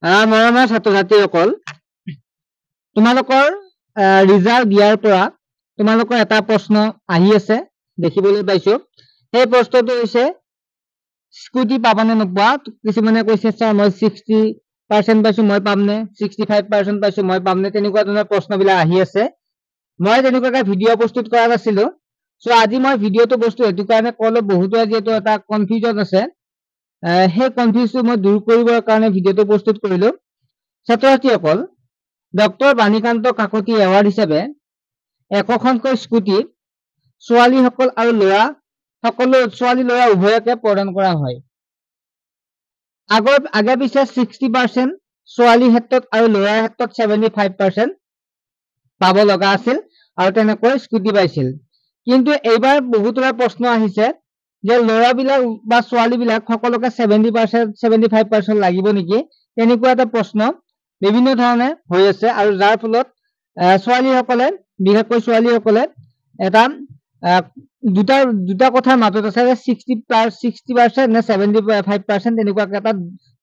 মৰমৰ ছাত্ৰ ছাত্ৰীসকল, তোমালোকৰ ৰিজাল্ট দিয়াৰ পৰা তোমালোকৰ এটা প্ৰশ্ন আহি আছে দেখিবলৈ পাইছো। সেই প্ৰশ্নটো হৈছে স্কুটি পাবানে নোপোৱা। কিছুমানে কৈছে স্যাৰ মই 60% পাইছো, মই পামনে? 65% পাইছো, মই পামনে? তেনেকুৱা ধৰণৰ প্ৰশ্নবিলাক আহি আছে। মই তেনেকুৱাকে ভিডিঅ' প্ৰস্তুত কৰা নাছিলো। চ' আজি মই ভিডিঅ'টো বস্তু সেইটো কাৰণে ক'লো, বহুতো যিহেতু এটা কনফিউজন আছে, সেই কনফিউজটো মই দূৰ কৰিবৰ কাৰণে ভিডিঅ'টো প্ৰস্তুত কৰিলো। ছাত্ৰ ছাত্ৰীসকল, ডক্টৰ বাণীকান্ত কাকতি এৱাৰ্ড হিচাপে 100খনকৈ স্কুটি ছোৱালীসকল আৰু ল'ৰা সকলো, ছোৱালী ল'ৰা উভয়কে প্ৰদান কৰা হয়। আগে পিছে 60% ছোৱালীৰ ক্ষেত্ৰত আৰু ল'ৰাৰ ক্ষেত্ৰত 75% পাব লগা আছিল আৰু তেনেকৈ স্কুটি পাইছিল। কিন্তু এইবাৰ বহুতৰে প্ৰশ্ন আহিছে যে ল'ৰাবিলাক বা ছোৱালীবিলাক সকলোকে 70% 75% লাগিব নেকি, তেনেকুৱা এটা প্ৰশ্ন বিভিন্ন ধৰণে হৈ আছে। আৰু যাৰ ফলত ছোৱালীসকলে, বিশেষকৈ ছোৱালীসকলে এটা দুটা কথাৰ মাজত আছে যে 60% নে 75% তেনেকুৱাকে এটা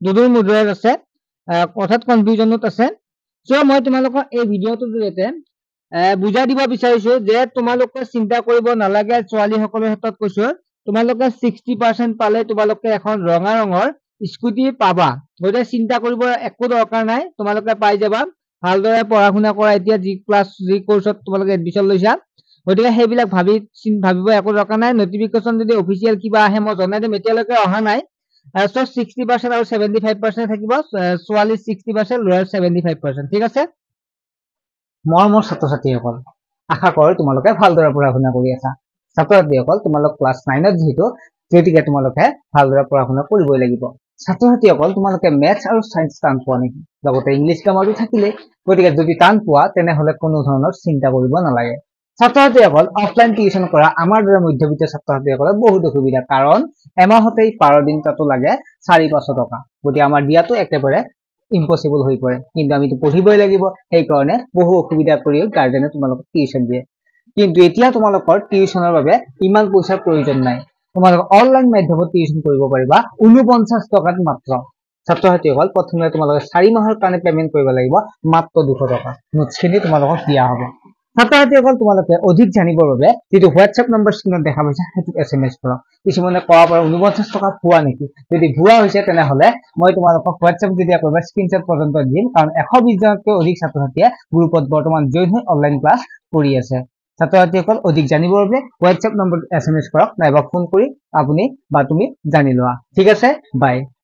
দুধুৰ মুধুৰত আছে, অৰ্থাৎ কনফিউজনত আছে। চ' মই তোমালোকৰ এই ভিডিঅ'টোৰ জৰিয়তে বুজাই দিব বিচাৰিছো যে তোমালোকে চিন্তা কৰিব নালাগে। ছোৱালীসকলৰ ক্ষেত্ৰত কৈছো, তোমালোকে 60% পালে তোমালোকে এখন ৰঙা ৰঙৰ স্কুটি পাবা, গতিকে চিন্তা কৰিব একো দৰকাৰ নাই, তোমালোকে পাই যাবা। ভালদৰে পঢ়া শুনা কৰা, এতিয়া যি কোৰ্চত তোমালোকে এডমিশ্যন লৈছা, গতিকে সেইবিলাক ভাবিব একো দৰকাৰ নাই। নটিফিকেশ্যন যদি অফিচিয়েল কিবা আহে মই জনাই দিম, এতিয়ালৈকে অহা নাই। চ' 60% আৰু 75% থাকিব, ছোৱালীৰ 60%, ল'ৰাৰ 75%। ঠিক আছে। মোৰ ছাত্ৰ ছাত্ৰীসকল, আশা কৰো তোমালোকে ভালদৰে পঢ়া শুনা কৰি আছা। ছাত্ৰ ছাত্ৰীসকল, তোমালোক ক্লাছ 9ত যিহেতু, গতিকে তোমালোকে ভালদৰে পঢ়া শুনা কৰিবই লাগিব। ছাত্ৰ ছাত্ৰীসকল, তোমালোকে মেথছ আৰু চাইন্স টান পোৱা নেকি? লগতে ইংলিছ গ্ৰামাৰটো থাকিলে, গতিকে যদি টান পোৱা তেনেহলে কোনো ধৰণৰ চিন্তা কৰিব নালাগে। ছাত্ৰ ছাত্ৰীসকল, অফলাইন টিউচন কৰা আমাৰ দৰে মধ্যবিত্ত ছাত্ৰ ছাত্ৰীসকলৰ বহুত অসুবিধা, কাৰণ এমাহতেই 12 দিন তাতো লাগে 400-500 টকা, গতিকে আমাৰ দিয়াটো একেবাৰে ইম্পচিবল হৈ পৰে। কিন্তু আমিতো পঢ়িবই লাগিব, সেইকাৰণে বহু অসুবিধা কৰি গাৰ্জেনে তোমালোকক টিউচন দিয়ে। কিন্তু এতিয়া তোমালোকৰ টিউচনৰ বাবে ইমান পইচাৰ প্ৰয়োজন নাই, তোমালোকে অনলাইন মাধ্যমত টিউচন কৰিব পাৰিবা 49 টকাত মাত্ৰ। ছাত্ৰ ছাত্ৰীসকল, প্ৰথমে তোমালোকে 4 মাহৰ কাৰণে পেমেন্ট কৰিব লাগিব মাত্ৰ 200 টকা। নোটছখিনি তোমালোকক দিয়া হ'ব। ছাত্ৰ ছাত্ৰীসকল, তোমালোকে অধিক জানিবৰ বাবে যিটো হোৱাটছএপ নম্বৰ স্ক্ৰীনত দেখা পাইছা, সেইটো SMS কৰক। কিছুমানে কোৱা পৰা 49 টকা ভুৱা নেকি? যদি ভুৱা হৈছে তেনেহলে মই তোমালোকক হোৱাটছএপ যেতিয়া কৰিবা স্ক্ৰীনশ্বট পৰ্যন্ত দিম, কাৰণ 120 জনতকৈ অধিক ছাত্ৰ ছাত্ৰীয়ে গ্ৰুপত বৰ্তমান জইন হৈ অনলাইন ক্লাছ কৰি আছে। ছাত্ৰ ছাত্ৰীসকল, অধিক জানিবৰ বাবে হোৱাটছএপ নম্বৰ SMS কৰক, নাইবা ফোন কৰি আপুনি বা তুমি জানি লোৱা। ঠিক আছে, বাই।